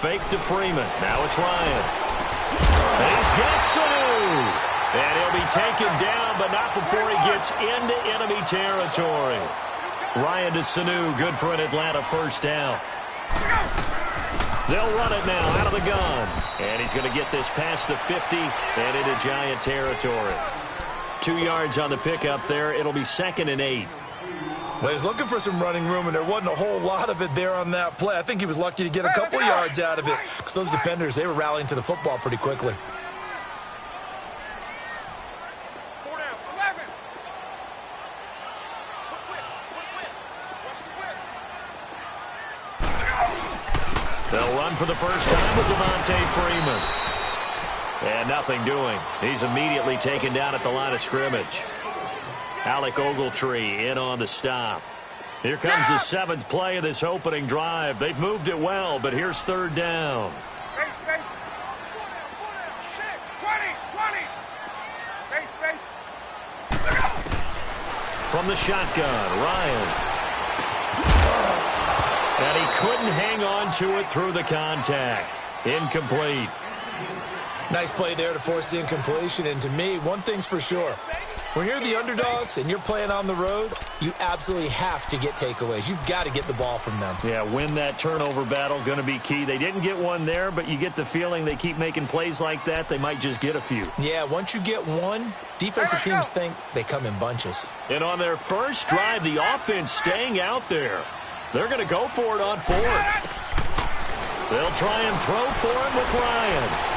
fake to Freeman. Now it's Ryan. And he's got Sanu. And he'll be taken down, but not before he gets into enemy territory. Ryan to Sanu, good for an Atlanta first down. They'll run it now out of the gun. And he's going to get this past the 50 and into Giant territory. 2 yards on the pickup there. It'll be 2nd and 8. Well, he's looking for some running room, and there wasn't a whole lot of it there on that play. I think he was lucky to get a couple of yards out of it because those defenders, they were rallying to the football pretty quickly. They'll run for the first time with Devontae Freeman. And nothing doing. He's immediately taken down at the line of scrimmage. Alec Ogletree in on the stop. Here comes the 7th play of this opening drive. They've moved it well, but here's 3rd down. From the shotgun, Ryan. And he couldn't hang on to it through the contact. Incomplete. Nice play there to force the incompletion. And to me, one thing's for sure. When you're the underdogs and you're playing on the road, you absolutely have to get takeaways. You've got to get the ball from them. Yeah, win that turnover battle, going to be key. They didn't get one there, but you get the feeling they keep making plays like that, they might just get a few. Yeah, once you get one, defensive teams think they come in bunches. And on their first drive, the offense staying out there. They're going to go for it on 4th. They'll try and throw for him with Ryan.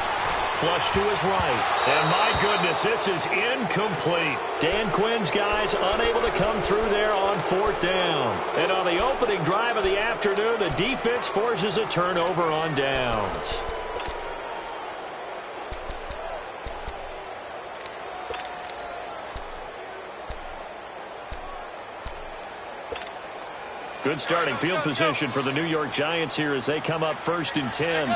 Flush to his right. And my goodness, this is incomplete. Dan Quinn's guys unable to come through there on 4th down. And on the opening drive of the afternoon, the defense forces a turnover on downs. Good starting field position for the New York Giants here as they come up 1st and 10.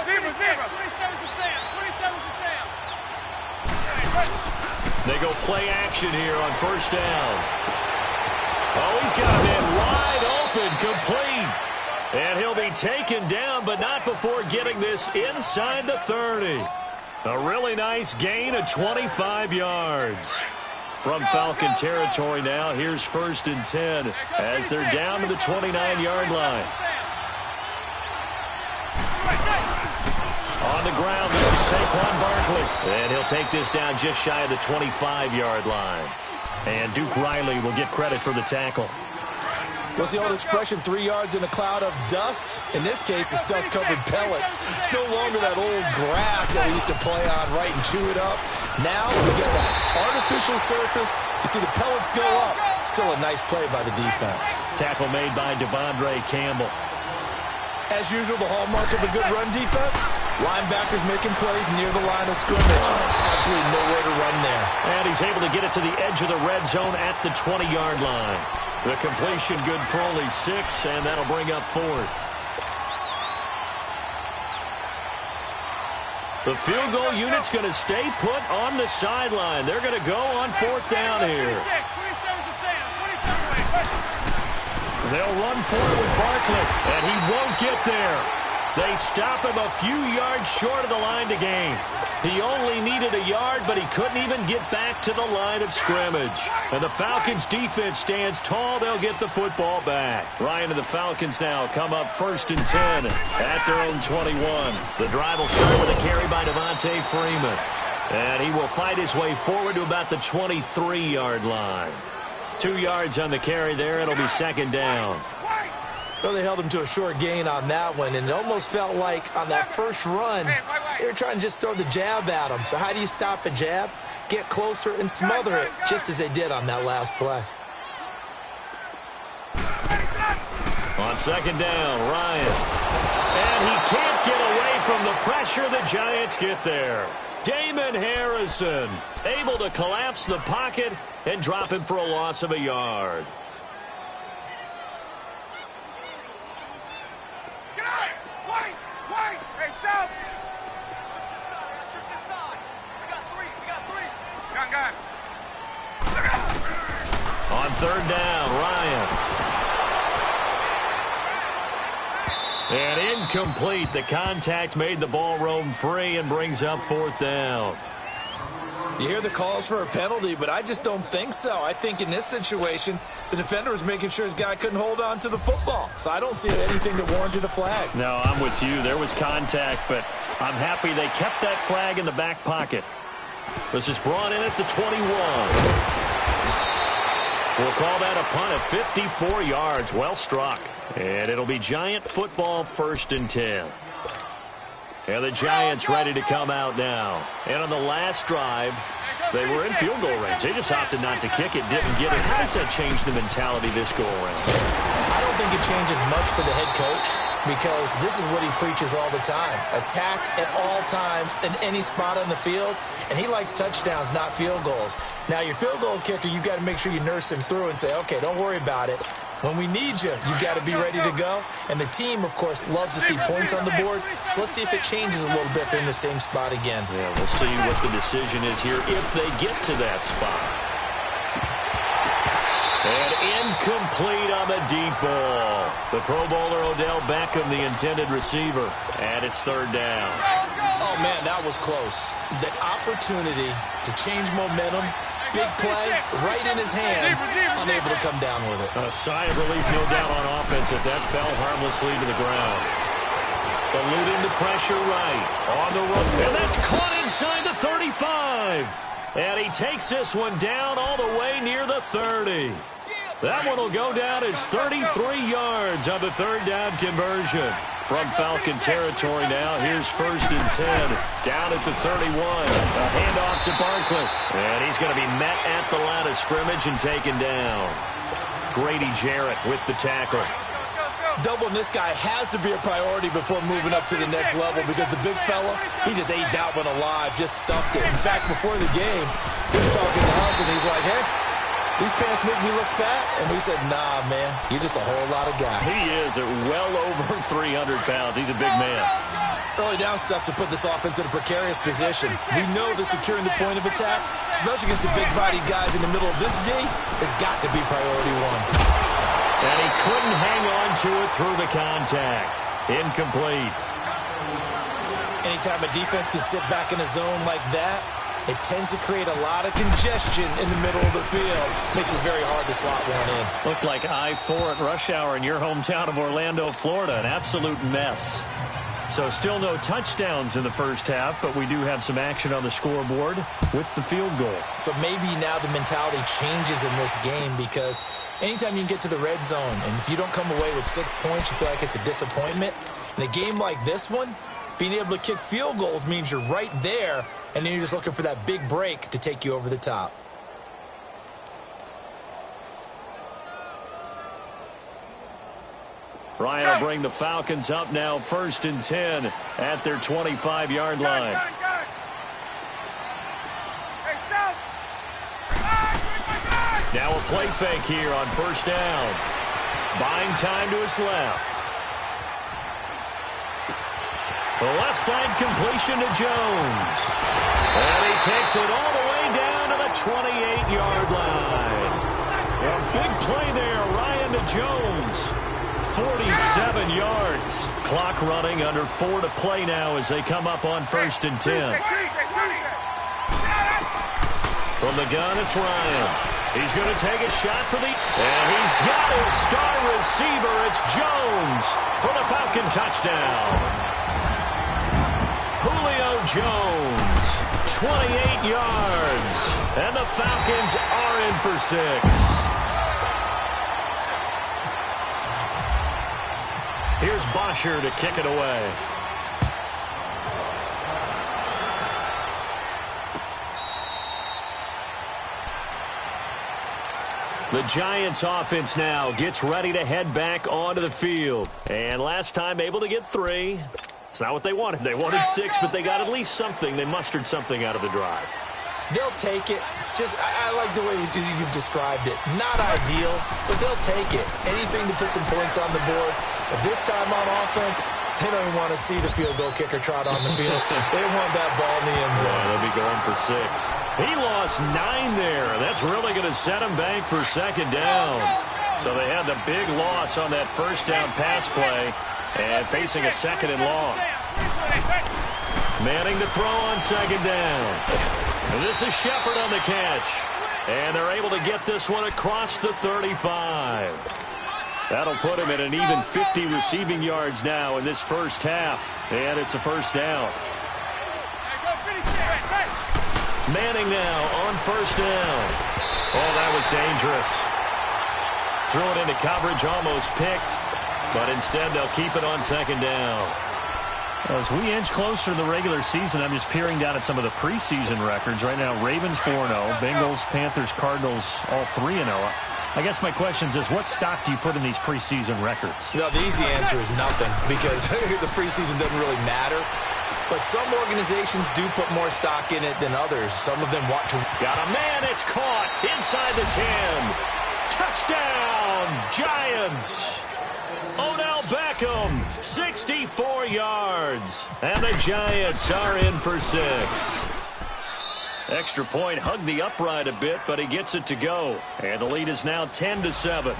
They go play action here on 1st down. Oh, he's got a man wide open, complete. And he'll be taken down, but not before getting this inside the 30. A really nice gain of 25 yards. From Falcon territory now, here's 1st and 10 as they're down to the 29-yard line. On the ground, this is Saquon Barkley. And he'll take this down just shy of the 25-yard line. And Duke Riley will get credit for the tackle. What's the old expression, 3 yards in a cloud of dust? In this case, it's dust-covered pellets. It's no longer that old grass that we used to play on, right, and chew it up. Now, we get that artificial surface. You see the pellets go up. Still a nice play by the defense. Tackle made by Devondre Campbell. As usual, the hallmark of a good run defense, linebackers making plays near the line of scrimmage. Absolutely nowhere to run there. And he's able to get it to the edge of the red zone at the 20-yard line. The completion good for only 6, and that'll bring up 4th. The field goal unit's going to stay put on the sideline. They're going to go on 4th down here. They'll run for it with Barkley, and he won't get there. They stop him a few yards short of the line to gain. He only needed a yard, but he couldn't even get back to the line of scrimmage. And the Falcons' defense stands tall. They'll get the football back. Ryan and the Falcons now come up 1st and 10 at their own 21. The drive will start with a carry by Devontae Freeman. And he will fight his way forward to about the 23-yard line. 2 yards on the carry there. It'll be 2nd down. Well, they held him to a short gain on that one, and it almost felt like on that first run, they were trying to just throw the jab at him. So how do you stop a jab? Get closer and smother it, just as they did on that last play. On 2nd down, Ryan. And he can't get away from the pressure. The Giants get there. Damon Harrison able to collapse the pocket and drop him for a loss of a yard. On 3rd down, Ryan. And Incomplete. The contact made the ball roam free and brings up 4th down. You hear the calls for a penalty, but I just don't think so. I think in this situation, the defender was making sure his guy couldn't hold on to the football. So I don't see anything that warranted a flag. No, I'm with you. There was contact, but I'm happy they kept that flag in the back pocket. This is brought in at the 21. We'll call that a punt of 54 yards. Well struck. And it'll be Giant football, 1st and 10. And the Giants ready to come out now. And on the last drive, they were in field goal range. They just opted not to kick it, didn't get it. How does that change the mentality this go around? I don't think it changes much for the head coach because this is what he preaches all the time. Attack at all times in any spot on the field. And he likes touchdowns, not field goals. Now, your field goal kicker, you got to make sure you nurse him through and say, okay, don't worry about it. When we need you, you got to be ready to go. And the team, of course, loves to see points on the board. So let's see if it changes a little bit if they're in the same spot again. Yeah, we'll see what the decision is here if they get to that spot. And incomplete on the deep ball. The Pro Bowler Odell Beckham, the intended receiver. And it's 3rd down. Oh, man, that was close. The opportunity to change momentum. Big play, right in his hands, unable to come down with it. A sigh of relief, no doubt, on offense that that fell harmlessly to the ground. Eluding the pressure right. On the run. And that's caught inside the 35. And he takes this one down all the way near the 30. That one will go down as 33 yards on the 3rd down conversion. From Falcon territory now, here's 1st and 10. Down at the 31. A handoff to Barkley. And he's going to be met at the line of scrimmage and taken down. Grady Jarrett with the tackle. Doubling this guy has to be a priority before moving up to the next level because the big fella, he just ate that one alive, just stuffed it. In fact, before the game, he was talking to us and he's like, hey, these pants make me look fat. And we said, nah, man, you're just a whole lot of guy. He is at well over 300 pounds. He's a big man. Early down stuff to put this offense in a precarious position. We know that securing the point of attack, especially against the big-bodied guys in the middle of this D, has got to be priority one. And he couldn't hang on to it through the contact. Incomplete. Anytime a defense can sit back in a zone like that, it tends to create a lot of congestion in the middle of the field. Makes it very hard to slot one in. Looked like I-4 at rush hour in your hometown of Orlando, Florida. An absolute mess. So still no touchdowns in the first half, but we do have some action on the scoreboard with the field goal. So maybe now the mentality changes in this game because anytime you can get to the red zone, and if you don't come away with 6 points, you feel like it's a disappointment. In a game like this one, being able to kick field goals means you're right there, and then you're just looking for that big break to take you over the top. Ryan will bring the Falcons up now 1st and 10 at their 25-yard line. Now a play fake here on 1st down. Buying time to his left. The left side completion to Jones. And he takes it all the way down to the 28-yard line. A big play there, Ryan to Jones. 47 yards. Clock running, under 4 to play now as they come up on 1st and 10. From the gun, it's Ryan. He's going to take a shot for the... And he's got his star receiver. It's Jones for the Falcon touchdown. Julio Jones, 28 yards. And the Falcons are in for 6. Here's Bosher to kick it away. The Giants offense now gets ready to head back onto the field. And last time able to get 3. It's not what they wanted. They wanted 6, but they got at least something. They mustered something out of the drive. They'll take it. I like the way you've described it. Not ideal, but they'll take it. Anything to put some points on the board. But this time on offense, they don't even want to see the field goal kicker trot on the field. They want that ball in the end zone. Yeah, they'll be going for 6. He lost 9 there. That's really going to set him back for 2nd down. So they had the big loss on that 1st down pass play. And facing a 2nd and long. Manning to throw on 2nd down. And this is Shepard on the catch. And they're able to get this one across the 35. That'll put him at an even 50 receiving yards now in this first half. And it's a 1st down. Manning now on 1st down. Oh, that was dangerous. Threw it into coverage, almost picked. But instead, they'll keep it on 2nd down. As we inch closer to the regular season, I'm just peering down at some of the preseason records. Right now, Ravens 4-0, Bengals, Panthers, Cardinals, all 3-0. I guess my question is, what stock do you put in these preseason records? No, the easy answer is nothing, because the preseason doesn't really matter. But some organizations do put more stock in it than others. Some of them want to. Got a man, it's caught inside the 10. Touchdown, Giants. Odell Beckham, 64 yards. And the Giants are in for 6. Extra point, hugged the upright a bit, but he gets it to go. And the lead is now 10-7.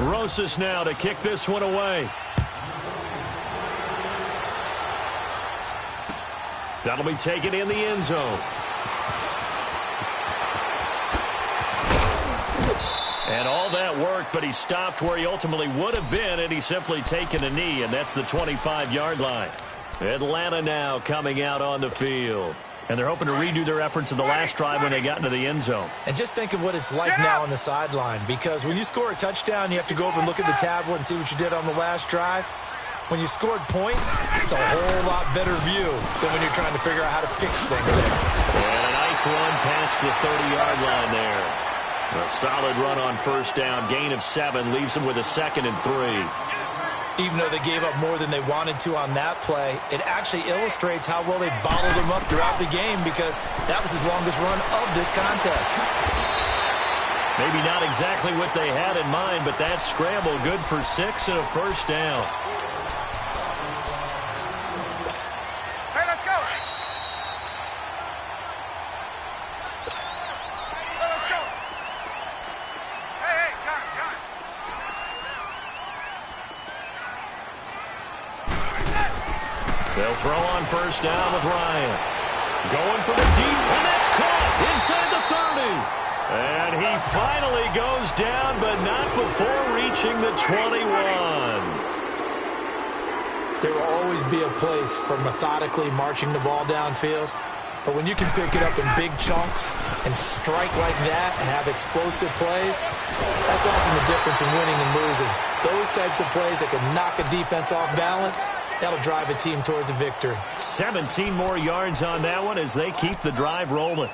Rosas now to kick this one away. That'll be taken in the end zone. And all that worked, but he stopped where he ultimately would have been, and he's simply taken a knee, and that's the 25-yard line. Atlanta now coming out on the field. And they're hoping to redo their efforts in the last drive when they got into the end zone. And just think of what it's like now on the sideline, because when you score a touchdown, you have to go over and look at the tablet and see what you did on the last drive. When you scored points, it's a whole lot better view than when you're trying to figure out how to fix things. And a nice run past the 30-yard line there. A solid run on 1st down. Gain of 7 leaves them with a 2nd and 3. Even though they gave up more than they wanted to on that play, it actually illustrates how well they bottled them up throughout the game, because that was his longest run of this contest. Maybe not exactly what they had in mind, but that scramble good for 6 and a 1st down. They'll throw on 1st down with Ryan. Going for the deep, and that's caught inside the 30. And he finally goes down, but not before reaching the 21. There will always be a place for methodically marching the ball downfield. But when you can pick it up in big chunks and strike like that and have explosive plays, that's often the difference in winning and losing. Those types of plays that can knock a defense off balance, that'll drive a team towards a victory. 17 more yards on that one as they keep the drive rolling.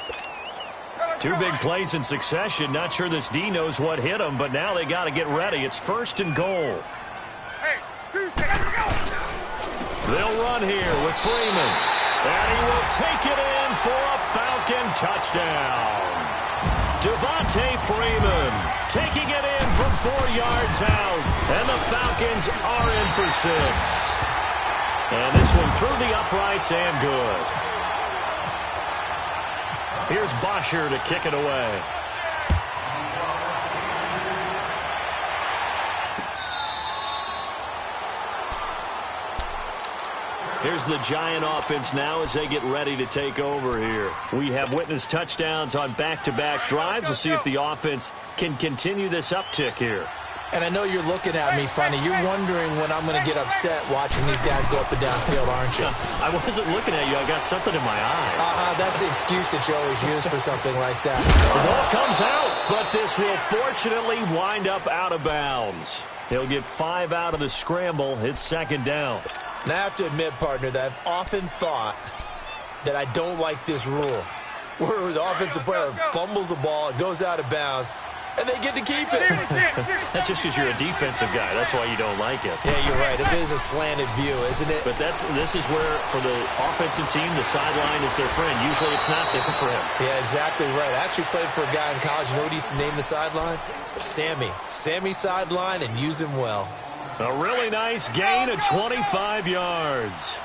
2 big plays in succession. Not sure this D knows what hit him, but now they got to get ready. It's 1st and goal. They'll run here with Freeman. And he will take it in for a Falcon touchdown. Devontae Freeman taking it in from 4 yards out. And the Falcons are in for 6. And this one through the uprights and good. Here's Bosher to kick it away. Here's the Giant offense now as they get ready to take over here. We have witnessed touchdowns on back-to-back drives. We'll see if the offense can continue this uptick here. And I know you're looking at me funny. You're wondering when I'm going to get upset watching these guys go up and downfield, aren't you? I wasn't looking at you. I got something in my eye. That's the excuse that you always use for something like that. The ball comes out, but this will fortunately wind up out of bounds. He'll get 5 out of the scramble. It's 2nd down. And I have to admit, partner, that I've often thought that I don't like this rule, where the offensive player fumbles the ball, it goes out of bounds, and they get to keep it. That's just because you're a defensive guy. That's why you don't like it. Yeah, you're right. It is a slanted view, isn't it? But this is where, for the offensive team, the sideline is their friend. Usually it's not there for him. Yeah, exactly right. I actually played for a guy in college. You know what he used to name the sideline? Sammy. Sammy sideline, and use him well. A really nice gain of 25 yards.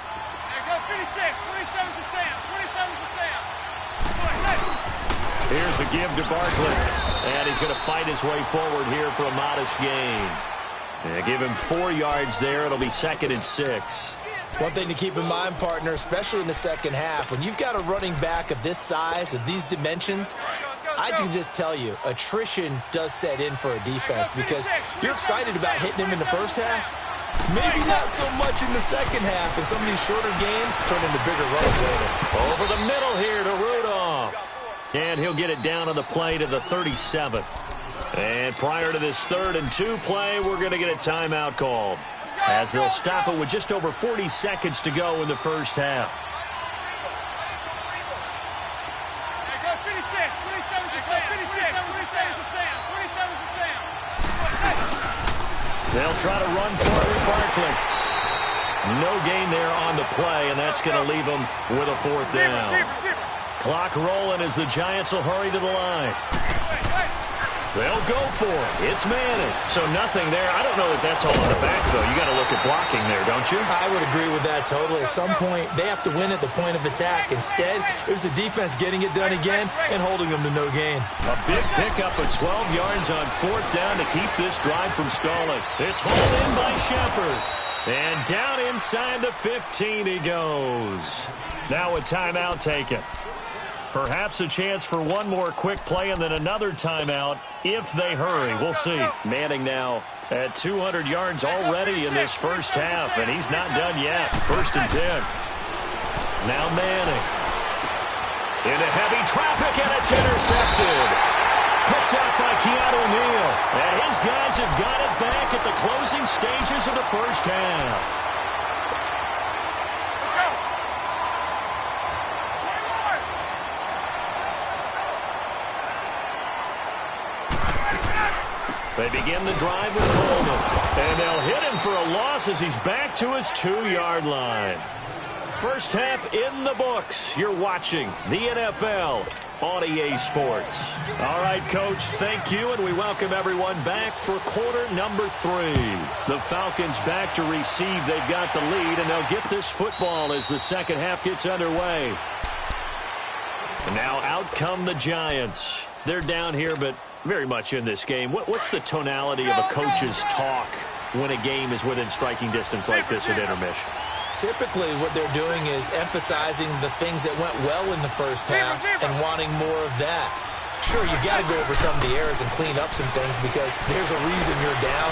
Here's a give to Barkley. And he's going to fight his way forward here for a modest gain. Yeah, give him 4 yards there. It'll be 2nd and 6. One thing to keep in mind, partner, especially in the second half, when you've got a running back of this size, of these dimensions, I can just tell you, attrition does set in for a defense because you're excited about hitting him in the first half. Maybe not so much in the second half, and some of these shorter gains turn into bigger runs later. Over the middle here to Rudolph. And he'll get it down on the play to the 37. And prior to this 3rd and 2 play, we're going to get a timeout called, as they'll stop it with just over 40 seconds to go in the first half. They'll try to run for it with Barkley. No gain there on the play, and that's going to leave them with a 4th down. Clock rolling as the Giants will hurry to the line. They'll go for it. It's Manning. So nothing there. I don't know that that's all in the back, though. You got to look at blocking there, don't you? I would agree with that totally. At some point, they have to win at the point of attack. Instead, it was the defense getting it done again and holding them to no gain. A big pickup of 12 yards on 4th down to keep this drive from stalling. It's hauled in by Shepard. And down inside the 15 he goes. Now a timeout taken. Perhaps a chance for one more quick play and then another timeout if they hurry. We'll see. Manning now at 200 yards already in this first half, and he's not done yet. 1st and 10. Now Manning. Into heavy traffic, and it's intercepted. Picked up by Keanu Neal. And his guys have got it back at the closing stages of the first half. They begin the drive with Coleman. And they'll hit him for a loss as he's back to his 2-yard line. First half in the books. You're watching the NFL on EA Sports. All right, Coach, thank you, and we welcome everyone back for quarter number 3. The Falcons back to receive. They've got the lead, and they'll get this football as the second half gets underway. And now out come the Giants. They're down here, but very much in this game. What's the tonality of a coach's talk when a game is within striking distance like this at intermission? Typically, what they're doing is emphasizing the things that went well in the first half and wanting more of that. Sure, you got to go over some of the errors and clean up some things because there's a reason you're down.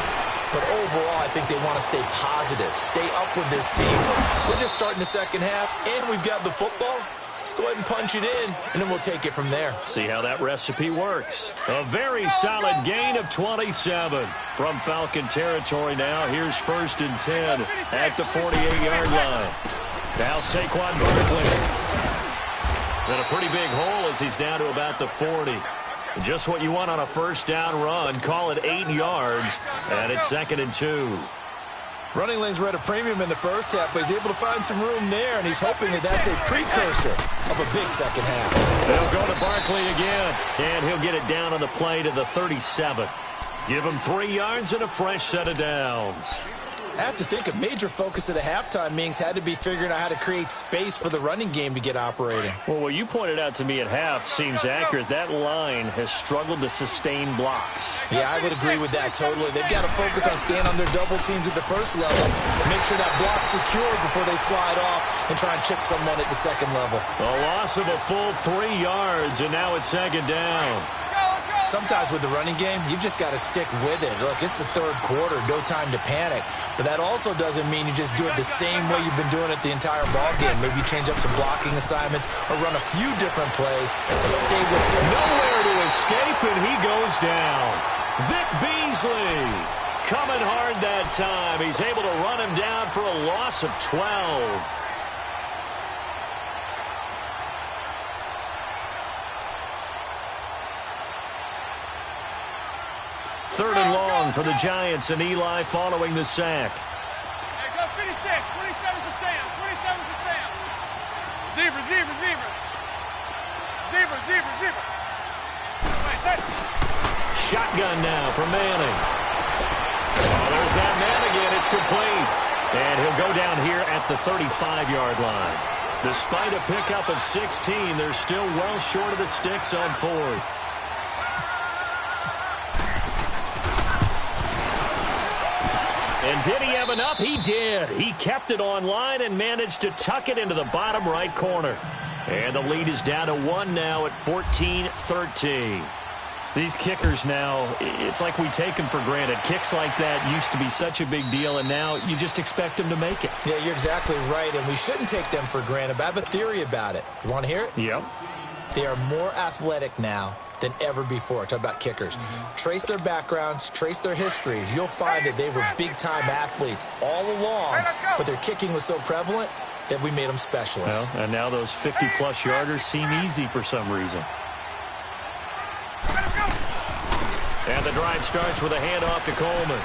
But overall, I think they want to stay positive, stay up with this team. We're just starting the second half, and we've got the football. Let's go ahead and punch it in, and then we'll take it from there. See how that recipe works. A very solid gain of 27 from Falcon territory now. Here's 1st and 10 at the 48-yard line. Now Saquon Barkley. Got a pretty big hole as he's down to about the 40. Just what you want on a first down run. Call it 8 yards, and it's 2nd and 2. Running lanes were at a premium in the first half, but he's able to find some room there, and he's hoping that that's a precursor of a big second half. They'll go to Barkley again, and he'll get it down on the play to the 37. Give him 3 yards and a fresh set of downs. I have to think a major focus of the halftime meetings had to be figuring out how to create space for the running game to get operating. Well, what you pointed out to me at half seems accurate. That line has struggled to sustain blocks. Yeah, I would agree with that totally. They've got to focus on staying on their double teams at the first level, make sure that block's secure before they slide off and try and chip someone at the second level. A loss of a full 3 yards, and now it's 2nd down. Sometimes with the running game, you've just got to stick with it. Look, it's the third quarter, no time to panic. But that also doesn't mean you just do it the same way you've been doing it the entire ball game. Maybe change up some blocking assignments or run a few different plays and stay with it. Nowhere to escape, and he goes down. Vic Beasley coming hard that time. He's able to run him down for a loss of 12. 3rd and long for the Giants, and Eli following the sack. Hey, go 56, 27 for Sam, 27 for Sam. Zebra, zebra, zebra. Zebra, zebra, zebra. Shotgun now for Manning. Oh, there's that man again. It's complete. And he'll go down here at the 35-yard line. Despite a pickup of 16, they're still well short of the sticks on 4th. And did he have enough? He did. He kept it online and managed to tuck it into the bottom right corner. And the lead is down to 1 now at 14-13. These kickers now, it's like we take them for granted. Kicks like that used to be such a big deal, and now you just expect them to make it. Yeah, you're exactly right, and we shouldn't take them for granted, but I have a theory about it. You want to hear it? Yep. They are more athletic now than ever before. Talk about kickers. Trace their backgrounds, trace their histories. You'll find that they were big-time athletes all along, but their kicking was so prevalent that we made them specialists. Well, and now those 50-plus yarders seem easy for some reason. And the drive starts with a handoff to Coleman.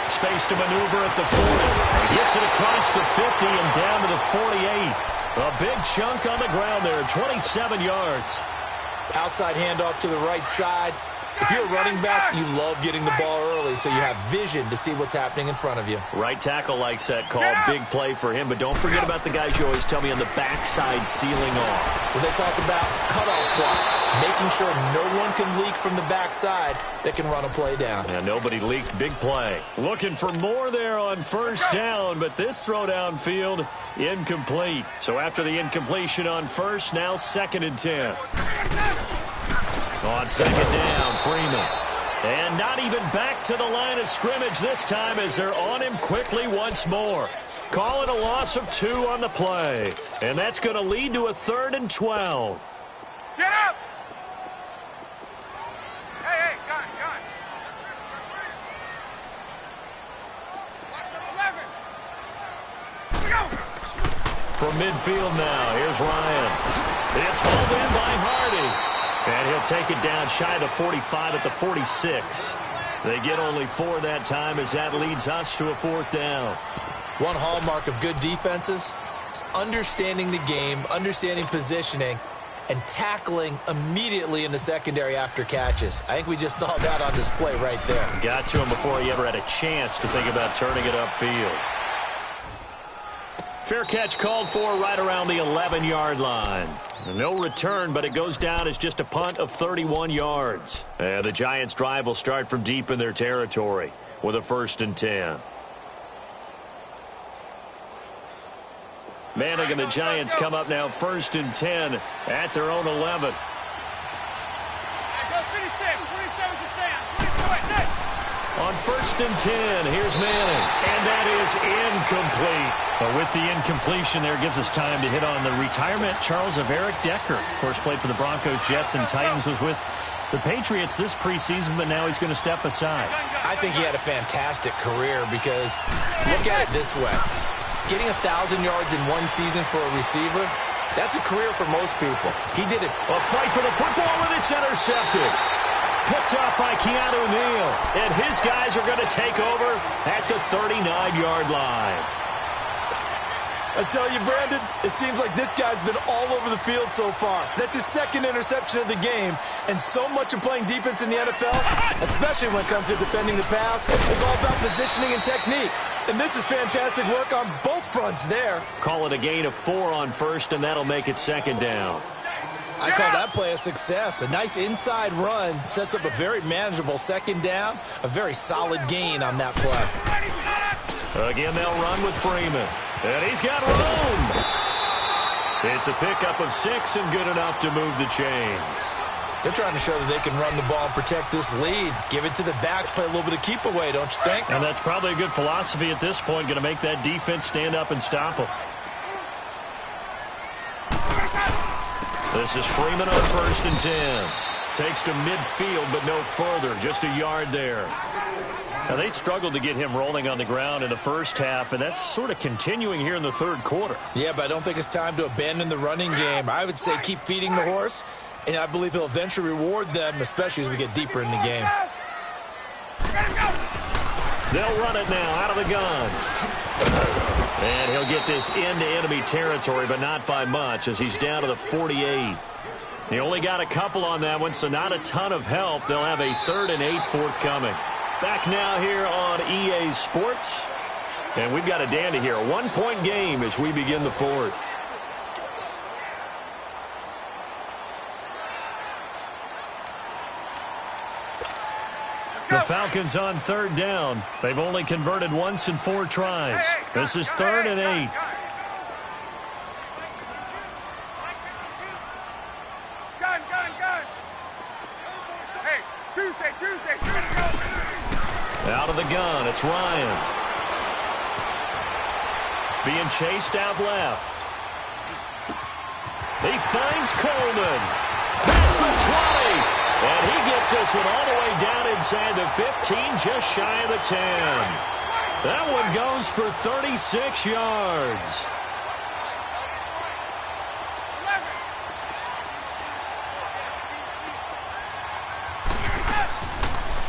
Space to maneuver at the 40. He gets it across the 50 and down to the 48. A big chunk on the ground there, 27 yards. Outside handoff to the right side. If you're a running back, you love getting the ball early so you have vision to see what's happening in front of you. Right tackle likes that call. Big play for him. But don't forget about the guys you always tell me on the backside sealing off. When they talk about cutoff blocks, making sure no one can leak from the backside that can run a play down. And nobody leaked. Big play. Looking for more there on first down, but this throw downfield incomplete. So after the incompletion on first, now 2nd and 10. On 2nd down, Freeman. And not even back to the line of scrimmage this time as they're on him quickly once more. Call it a loss of 2 on the play. And that's going to lead to a 3rd and 12. Get up! Hey, gun. 11. Go! From midfield now, here's Ryan. It's hauled in by Hardy. And he'll take it down shy of the 45 at the 46. They get only 4 that time as that leads us to a 4th down. One hallmark of good defenses is understanding the game, understanding positioning, and tackling immediately in the secondary after catches. I think we just saw that on display right there. Got to him before he ever had a chance to think about turning it upfield. Fair catch called for right around the 11-yard line. No return, but it goes down as just a punt of 31 yards. And the Giants' drive will start from deep in their territory with a 1st and 10. Manning and the Giants come up now 1st and 10 at their own 11. On 1st and 10, here's Manning. And that is incomplete. But with the incompletion there, gives us time to hit on the retirement, Charles, of Eric Decker. Of course, played for the Broncos, Jets, and Titans. Was with the Patriots this preseason, but now he's going to step aside. I think he had a fantastic career because look at it this way. Getting 1,000 yards in one season for a receiver, that's a career for most people. He did it. A fight for the football, and it's intercepted. Picked off by Keanu Neal. And his guys are going to take over at the 39-yard line. I tell you, Brandon, it seems like this guy's been all over the field so far. That's his 2nd interception of the game. And so much of playing defense in the NFL, especially when it comes to defending the pass, is all about positioning and technique. And this is fantastic work on both fronts there. Call it a gain of 4 on first, and that'll make it 2nd down. I call that play a success. A nice inside run sets up a very manageable 2nd down. A very solid gain on that play. Again, they'll run with Freeman. And he's got room. It's a pickup of 6 and good enough to move the chains. They're trying to show that they can run the ball and protect this lead. Give it to the backs, play a little bit of keep away, don't you think? And that's probably a good philosophy at this point, going to make that defense stand up and stop them. This is Freeman on 1st and 10. Takes to midfield, but no further. Just a yard there. Now, they struggled to get him rolling on the ground in the first half, and that's sort of continuing here in the 3rd quarter. Yeah, but I don't think it's time to abandon the running game. I would say keep feeding the horse, and I believe he'll eventually reward them, especially as we get deeper in the game. They'll run it now out of the gun. And he'll get this into enemy territory, but not by much, as he's down to the 48. He only got a couple on that one, so not a ton of help. They'll have a 3rd and 8 forthcoming. Back now here on EA Sports. And we've got a dandy here. A 1-point game as we begin the 4th. The Falcons on third down. They've only converted once in 4 tries. This is 3rd and 8. Gun. Hey, Tuesday. Out of the gun, it's Ryan. Being chased out left. He finds Coleman. That's the 20. And he gets this one all the way down inside the 15, just shy of the 10. That one goes for 36 yards.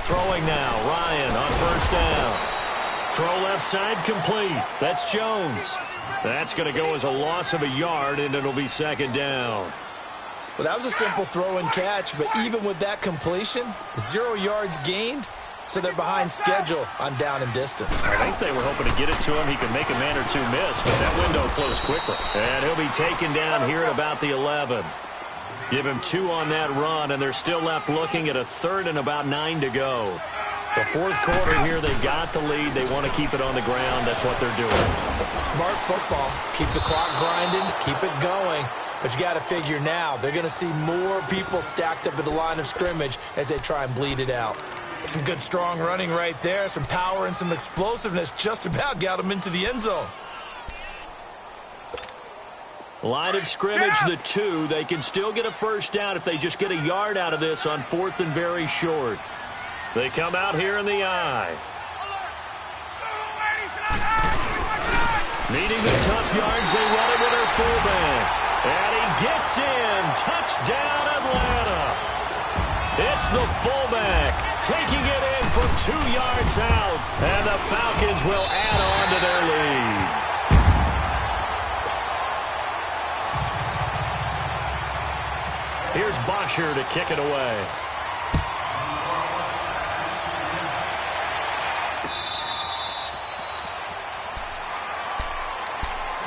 Throwing now, Ryan on first down. Throw left side complete. That's Jones. That's going to go as a loss of a yard, and it'll be 2nd down. Well, that was a simple throw and catch, but even with that completion, 0 yards gained, so they're behind schedule on down and distance. I think they were hoping to get it to him. He could make a man or two miss, but that window closed quickly. And he'll be taken down here at about the 11. Give him 2 on that run, and they're still left looking at a 3rd and about 9 to go. The 4th quarter here, they've got the lead. They want to keep it on the ground. That's what they're doing. Smart football. Keep the clock grinding, keep it going. But you got to figure now, they're going to see more people stacked up at the line of scrimmage as they try and bleed it out. Some good, strong running right there. Some power and some explosiveness just about got them into the end zone. Line of scrimmage, the 2. They can still get a first down if they just get a yard out of this on 4th and very short. They come out here in the eye. Needing the tough yards, they run it with their fullback. And he gets in. Touchdown, Atlanta. It's the fullback taking it in from 2 yards out. And the Falcons will add on to their lead. Here's Bosher to kick it away.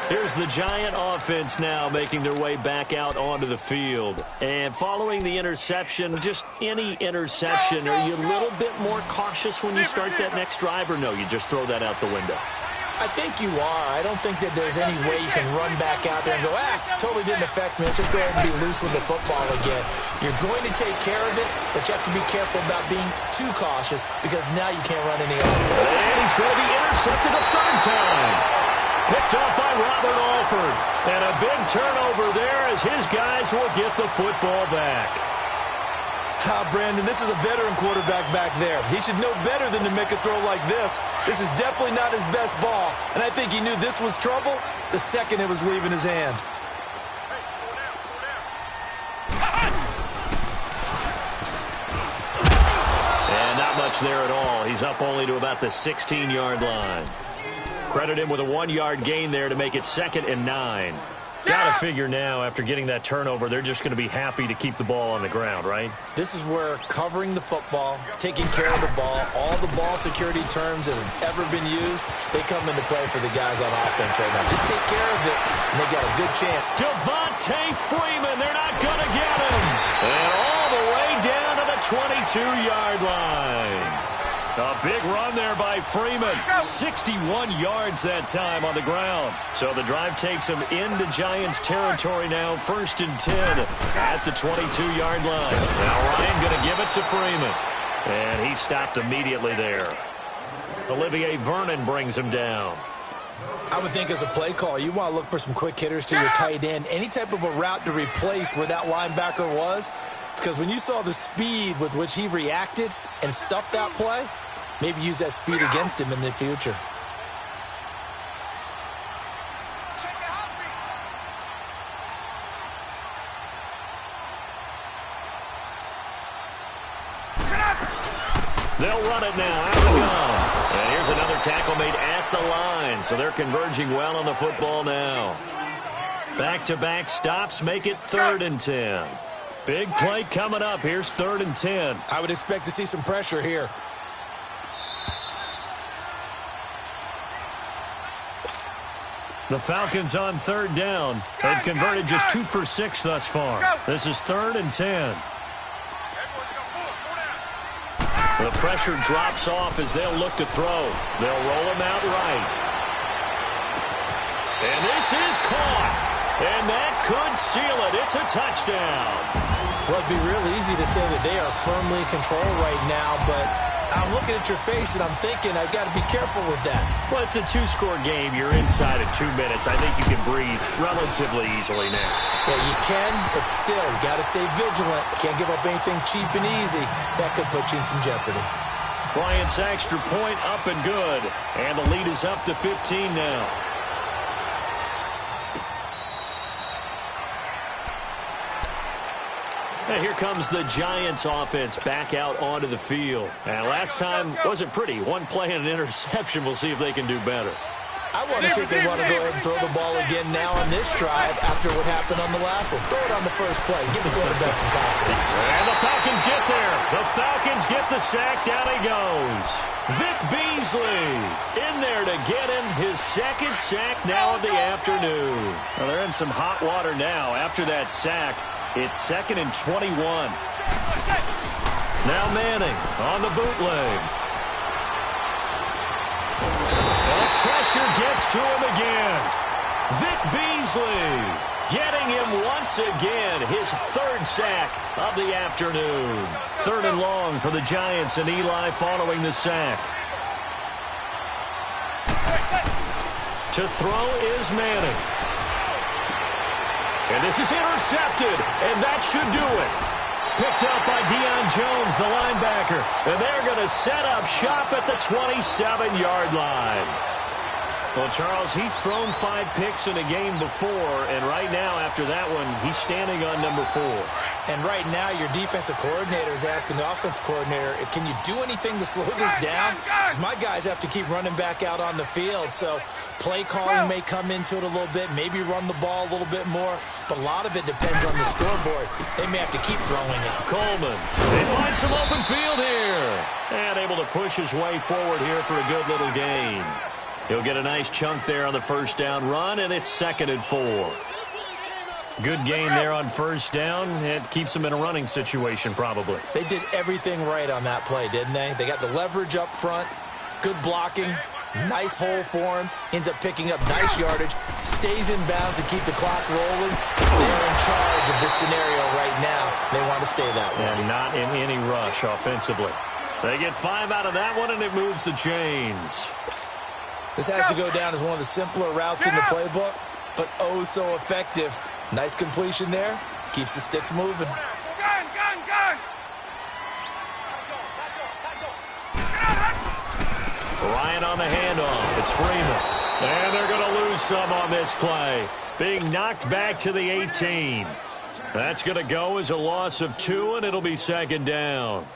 Here's the Giant offense now making their way back out onto the field. And following the interception, just any interception, are you a little bit more cautious when you start that next drive, or no, you just throw that out the window? I think you are. I don't think that there's any way you can run back out there and go, totally didn't affect me. Just go ahead and be loose with the football again. You're going to take care of it, but you have to be careful about being too cautious because now you can't run any other. And he's going to be intercepted a 3rd time. Picked up by Robert Alford. And a big turnover there as his guys will get the football back. Brandon, this is a veteran quarterback back there. He should know better than to make a throw like this. This is definitely not his best ball, and I think he knew this was trouble the second it was leaving his hand. And not much there at all. He's up only to about the 16-yard line. Credit him with a 1-yard gain there to make it 2nd and 9. Got to figure now, after getting that turnover, they're just going to be happy to keep the ball on the ground, right? This is where covering the football, taking care of the ball, all the ball security terms that have ever been used, they come into play for the guys on offense right now. Just take care of it, and they've got a good chance. Devontae Freeman, they're not going to get him. And all the way down to the 22-yard line. A big run there by Freeman. 61 yards that time on the ground. So the drive takes him into Giants territory now. 1st and 10 at the 22-yard line. Now Ryan going to give it to Freeman. And he stopped immediately there. Olivier Vernon brings him down. I would think as a play call, you want to look for some quick hitters to your tight end. Any type of a route to replace where that linebacker was. Because when you saw the speed with which he reacted and stuffed that play, maybe use that speed against him in the future. They'll run it now out of the gun. And here's another tackle made at the line. So they're converging well on the football now. Back-to-back stops make it 3rd and 10. Big play coming up. Here's 3rd and 10. I would expect to see some pressure here. The Falcons on 3rd down. They've converted just 2 for 6 thus far. This is 3rd and 10. The pressure drops off as they'll look to throw. They'll roll him out right. And this is caught. And that could seal it. It's a touchdown. Well, it'd be real easy to say that they are firmly in control right now, but I'm looking at your face and I'm thinking I've got to be careful with that. Well, it's a two-score game. You're inside of 2 minutes. I think you can breathe relatively easily now. Yeah, you can, but still, you got to stay vigilant. Can't give up anything cheap and easy. That could put you in some jeopardy. Bryant's extra point up and good. And the lead is up to 15 now. And here comes the Giants offense back out onto the field. And last time wasn't pretty. One play and an interception. We'll see if they can do better. I want to see if they want to go ahead and throw the ball again now on this drive after what happened on the last one. Throw it on the first play. Give the quarterback some confidence. And the Falcons get there. The Falcons get the sack. Down he goes. Vic Beasley in there to get him his second sack now of the afternoon. Well, they're in some hot water now after that sack. It's 2nd and 21. Now Manning on the bootleg. And pressure gets to him again. Vic Beasley getting him once again. His 3rd sack of the afternoon. 3rd and long for the Giants, and Eli following the sack. To throw is Manning. And this is intercepted, and that should do it. Picked up by Deion Jones, the linebacker. And they're going to set up shop at the 27-yard line. Well, Charles, he's thrown 5 picks in a game before, and right now, after that one, he's standing on number 4. And right now, your defensive coordinator is asking the offensive coordinator, can you do anything to slow this down? Because my guys have to keep running back out on the field. So play calling may come into it a little bit, maybe run the ball a little bit more. But a lot of it depends on the scoreboard. They may have to keep throwing it. Coleman, they find some open field here. And able to push his way forward here for a good little gain. He'll get a nice chunk there on the first down run, and it's 2nd and 4. Good gain there on first down. It keeps them in a running situation, probably. They did everything right on that play, didn't they? They got the leverage up front, good blocking, nice hole for him, ends up picking up nice yardage, stays in bounds to keep the clock rolling. They're in charge of this scenario right now. They want to stay that way. And not in any rush offensively. They get 5 out of that one, and it moves the chains. This has to go down as one of the simpler routes in the playbook, but oh so effective. Nice completion there. Keeps the sticks moving. Ryan on the handoff. It's Freeman. And they're going to lose some on this play. Being knocked back to the 18. That's going to go as a loss of 2, and it'll be 2nd down.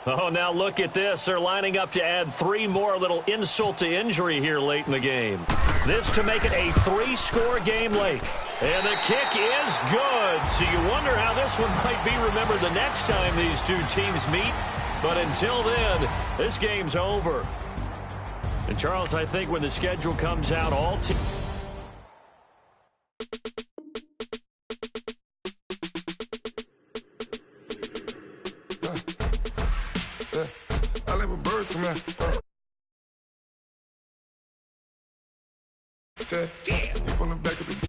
Oh, now look at this. They're lining up to add 3 more, little insult to injury here late in the game. This to make it a 3-score game late. And the kick is good. So you wonder how this one might be remembered the next time these two teams meet. But until then, this game's over. And Charles, I think when the schedule comes out, all teams... I let my birds come out. Damn. From the back of the